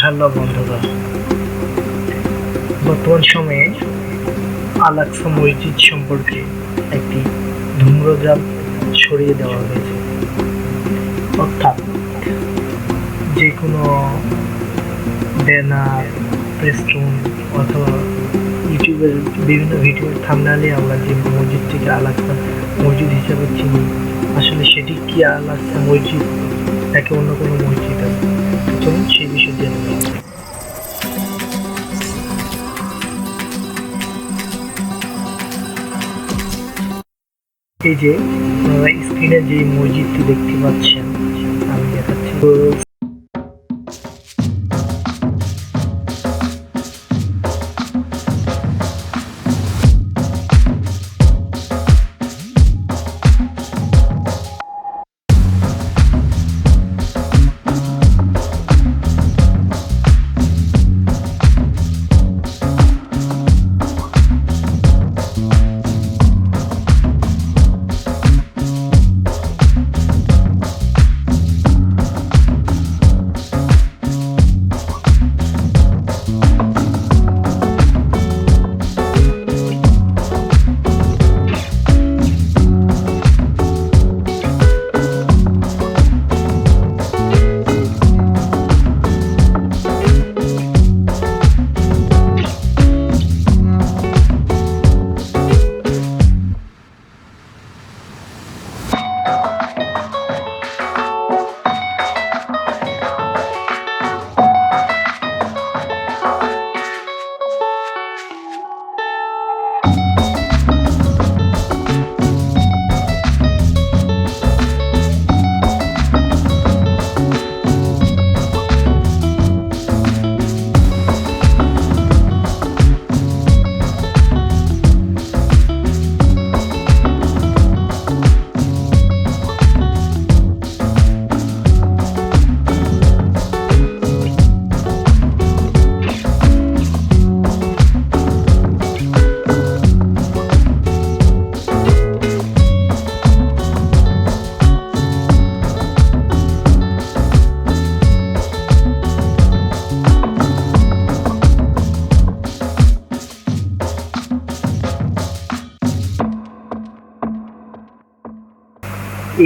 Hello বন্ধুরা, বর্তমান সময়ে আল আকসা মসজিদ সম্পর্কে একটি ধূম্রজাল ছড়িয়ে দেওয়া হয়েছে। অর্থাৎ যে কোনো ব্যানার, প্রেস্টুন অথবা ইউটিউবের বিভিন্ন ভিডিওর থাম্বনেইলে আমরা যে মসজিদটিকে আল আকসা মসজিদ হিসেবে চিনি, আসলে সেটি কি আল আকসা মসজিদ নাকি অন্য কোনো মসজিদ আছে? চলুন সেই বিষয়ে জেনে নেওয়া যায়। এই যে আপনারা স্ক্রিনে যে মসজিদটি দেখতে পাচ্ছেন, আমি দেখাচ্ছি।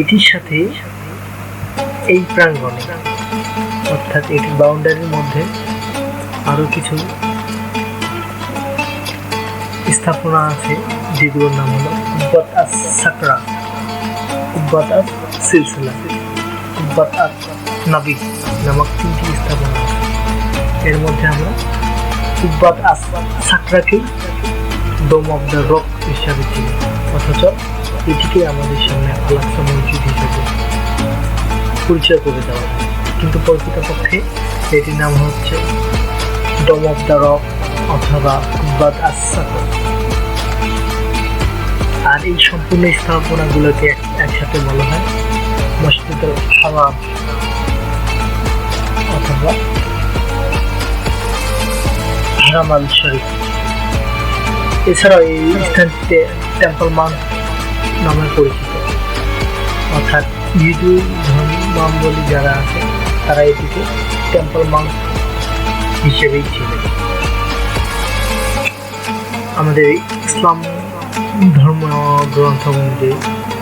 এটির সাথে এই প্রাঙ্গণে অর্থাৎ এটির বাউন্ডারির মধ্যে আরো কিছু স্থাপনা আছে, যেগুলোর নাম হলো কুব্বাত আস সাকরা, কুব্বাত আস সিলসিলা, কুব্বাত আস নাবি নামক তিনটি স্থাপনা আছে। এর মধ্যে আমরা কুব্বাত আস সাকরাকে ডোম অফ দ্য রক হিসাবে চিনি, অথচ এটিকে আমাদের সামনে আল আকসা মসজিদ হিসেবে পরিচয় করে দেওয়া হয়। কিন্তু প্রকৃতপক্ষে এটির নাম হচ্ছে ডোম অফ দ্য রক অথবা কুব্বাত আস সাকরা। আর এই সম্পূর্ণ স্থাপনাগুলোকে একসাথে বলা হয় মসজিদুল হারাম অথবা হারাম আল শরীফ। এছাড়াও এই স্থানটিতে টেম্পল মাউন্ট নামে পরিচিত, অর্থাৎ হিন্দু ধর্মাবলম্বী যারা আছে তারা এটিকে টেম্পল মাউন্ট হিসেবেই ছিলেন। আমাদের ইসলাম ধর্ম গ্রন্থ অনুযায়ী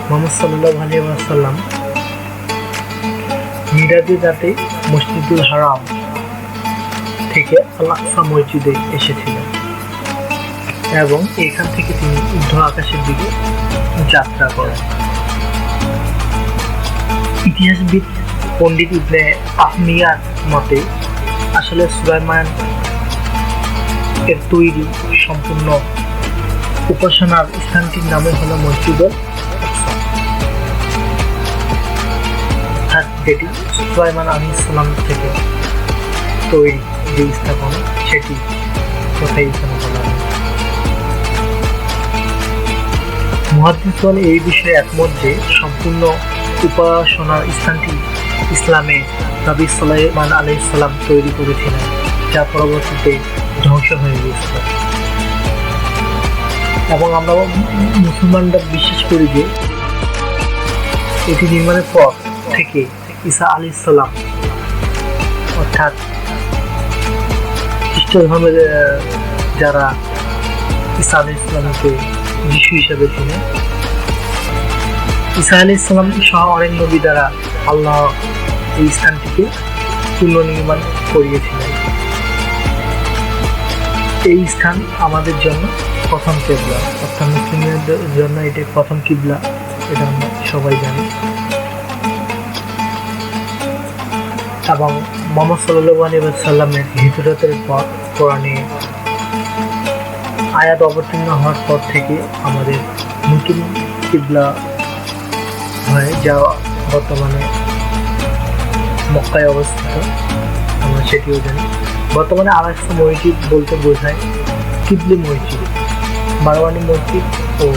মুহাম্মদ সাল্লাল্লাহু আলাইহি ওয়াসাল্লাম মিরাজে যাতে মসজিদুল হারাম থেকে আল আকসা মসজিদে এসেছিলেন এবং এখান থেকে তিনি ঊর্ধ্ব আকাশের দিকে যাত্রা করেন। ইতিহাসবিদ পণ্ডিত ইবনে তাহমিয়ার মতে আসলে সুলাইমান এর তৈরি সম্পূর্ণ উপাসনার স্থানটির নামে হলো মসজিদুল আকসা, অর্থাৎ যেটি সুলাইমান আলাইহিস সালাম থেকে তৈরি যে স্থাপনা, সেটি কোথায় এখানে বলা হয়। মুহাদ্দিসগণ এই বিষয়ে একমত যে সম্পূর্ণ উপাসনার স্থানটি ইসলামে নবী সুলাইমান আলাইহিস সালাম তৈরি করেছিলেন, যা পরবর্তীতে ধ্বংস হয়ে গিয়েছিল। এবং আমরা মুসলমানরা বিশ্বাস করি যে এটি নির্মাণের পর থেকে ঈসা আলাইহিস সালাম অর্থাৎ খ্রিস্ট ধর্মের যারা ঈসা আলাইহিস সালামকে যিশু হিসেবে চিনে, ঈসা আলাইহিস সালাম সহ অনেক নবী দ্বারা আল্লাহ এই স্থানটিকে পুনর্নির্মাণ করিয়েছিলেন। এই স্থান আমাদের জন্য প্রথম কিবলা, অর্থাৎ মুসলিমদের জন্য এটি প্রথম কিবলা, এটা আমরা সবাই জানি। এবং মুহাম্মদ সাল্লাল্লাহু আলাইহি ওয়াসাল্লামের হিজরতের পর কোরআনে আয়াত অবতীর্ণ হওয়ার পর থেকে আমাদের নতুন কিবলা হয়, যা বর্তমানে মক্কায় অবস্থিত, আমরা সেটিও জানি। বর্তমানে আল-আকসা মসজিদ বলতে বোঝায় কিবলি মসজিদ, মারওয়ানি মসজিদ ও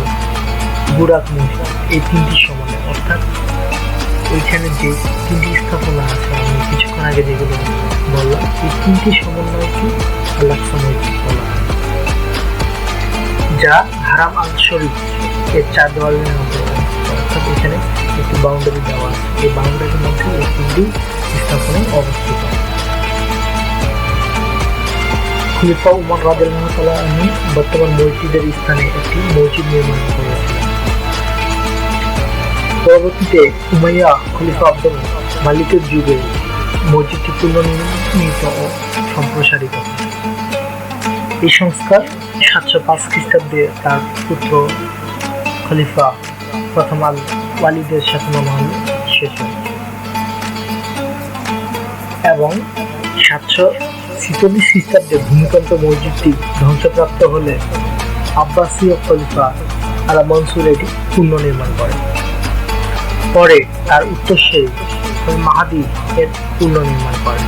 বুরাক মসজিদ, এই তিনটি সমানে, অর্থাৎ ওইখানে যে তিনটি স্থাপনা আছে আমি কিছুক্ষণ আগে যেগুলো বললাম, এই তিনটি সমন্বয়কে আল-আকসা মসজিদ বলা হয়, যা হারাম আল শরীফ এর 4 দেওয়ালের মধ্যে, অর্থাৎ এখানে একটি বাউন্ডারি দেওয়া আছে, এই বাউন্ডারির মধ্যে এই তিনটি স্থাপনা অবস্থিত। খলিফা উমর রাদিয়াল্লাহু তাআলা আনহু বর্তমান মসজিদের স্থানে একটি মসজিদ নির্মাণ করেছিলেন। পরবর্তীতে উমাইয়া খলিফা আব্দুল মালিকের যুগে মসজিদটি পুনর্নির্মিত ও সম্প্রসারিত হয়। এই সংস্কার 705 খ্রিস্টাব্দে তার পুত্র খলিফা প্রথম আল ওয়ালিদের শাসনামলে শেষ হয় এবং 746 খ্রিস্টাব্দে ভূমিকম্পে মসজিদটি ধ্বংসপ্রাপ্ত হলে আব্বাসীয় খলিফা আলা মনসুর এটি পুনর্নির্মাণ করেন। পরে তার উত্তরসূরি মাহাদি এর পুনর্নির্মাণ করেন।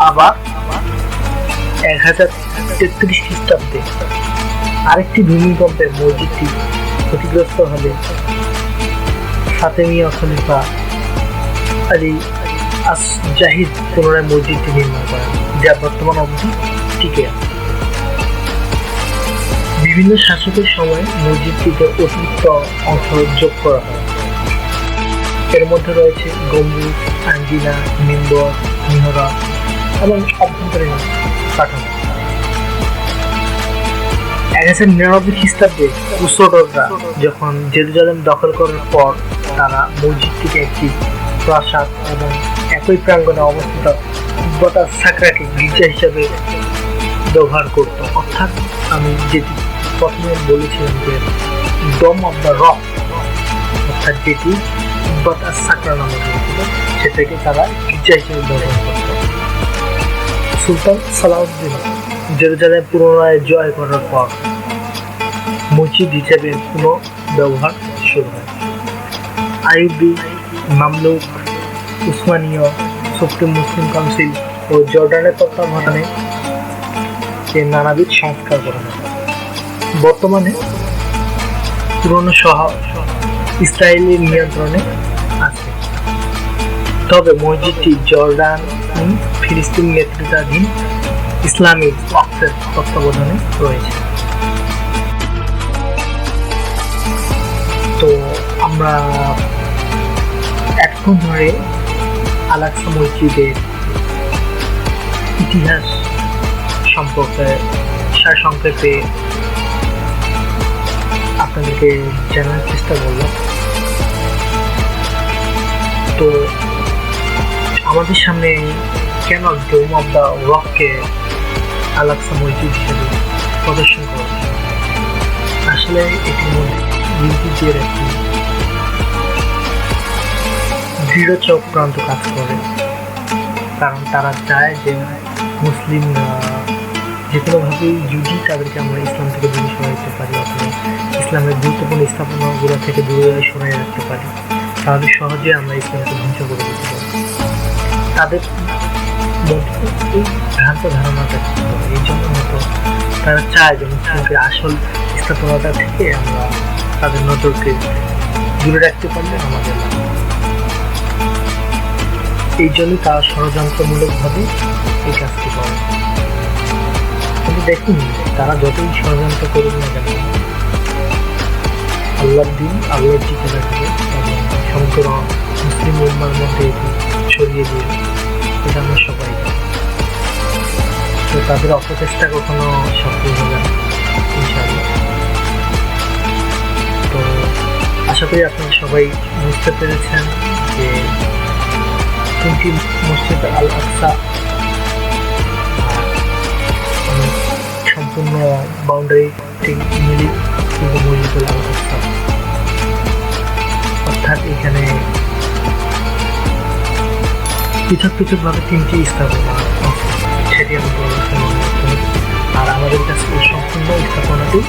আবার 1033 খ্রিস্টাব্দে আরেকটি ভূমিকম্পে মসজিদটি ক্ষতিগ্রস্ত হলে ফাতেমীয় খলিফা আলী জাহিদ পুনরায় মসজিদটি নির্মাণ করেন, যা বর্তমান অবধি টিকে আছে। বিভিন্ন শাসকের সময় মসজিদটিতে অতিরিক্ত অংশ যোগ করা হয়। এর মধ্যে রয়েছে গম্বুজ, আঙ্গিনা, মিম্বর, মিহরাব এবং অভ্যন্তরীণ কাঠামো। 1099 খ্রিস্টাব্দে ক্রুসেডাররা যখন জেরুজালেম দখল করার পর তারা মসজিদটিকে একটি প্রাসাদ এবং একই প্রাঙ্গণে অবস্থিত কুব্বাত সাকরাকে গির্জা হিসেবে ব্যবহার করত, অর্থাৎ আমি যেটি প্রথমে বলেছিলাম যে ডোম অফ দ্য রক, অর্থাৎ যেটি কুব্বাত সাকরা নামে পরিচিত, সেটাকে তারা গির্জা হিসেবে ব্যবহার করত। সুলতান সালাউদ্দিন জেরুজালেম পুনরায় জয় করার পর মসজিদ হিসেবে পুনঃ ব্যবহার শুরু হয়। আইয়ুবী, মামলুক, উসমানীয়, সুপ্রিম মুসলিম কাউন্সিল ও জর্ডানের তত্ত্বাবধানে এর নানাবিধ সংস্কার করা হয়। বর্তমানে পুরনো শহর ইসরায়েলের নিয়ন্ত্রণে আছে, তবে মসজিদটি জর্ডান ফিলিস্তিন নেতৃত্বাধীন ইসলামিক আকসের তত্ত্বাবধানে রয়েছে। তো আমরা এখন ধরে আল-আকসা মসজিদের ইতিহাস সম্পর্কে সারসংক্ষেপে আপনাদেরকে জানার চেষ্টা করলাম। তো আমাদের সামনে কেন ডোম অফ দ্য রককে আল-আকসা মসজিদ হিসেবে প্রদর্শন করা, আসলে এটির মধ্যে ইহুদিদের একটি দৃঢ় চক্রান্ত কাজ করে, কারণ তারা চায় যে মুসলিমরা যে কোনোভাবেই যদি তাদেরকে আমরা ইসলাম থেকে দূরে সরাইতে পারি অথবা ইসলামের গুরুত্বপূর্ণ স্থাপনাগুলো থেকে দূরে সরাই রাখতে পারি, তাহলে সহজে আমরা ইসলামকে ধ্বংস করে দিতে পারি। তাদের মধ্যে এই ভ্রান্ত ধারণাটা ছিল, এই জন্য হয়তো তারা চায় যে মুসলিমকে আসল স্থাপনাটা থেকে আমরা তাদের নজরকে দূরে রাখতে পারলে আমাদের লাভ। এই জন্যই তারা ষড়যন্ত্রমূলকভাবে এই কাজটি করে। কিন্তু দেখুন, তারা যতই ষড়যন্ত্র করুক না কেন, আল্লাহর দিন আল্লাহর টিকে রাখবে এবং সমগ্র মুসলিম উম্মার মধ্যে এটি ছড়িয়ে দিয়ে, এটা আমরা সবাই। তাদের অপচেষ্টা কখনো সফল হবে না ইনশাআল্লাহ। তো আশা করি আপনারা সবাই বুঝতে পেরেছেন যে তিনটি মসজিদ আল আকসা সম্পূর্ণ বাউন্ডারি মিলি কিন্তু মসজিদ আল আকসা, অর্থাৎ এখানে পৃথক পৃথকভাবে তিনটি স্থাপনা আছে, সেটি আমি বলার সময়। আর আমাদের কাছে সম্পূর্ণ স্থাপনাটি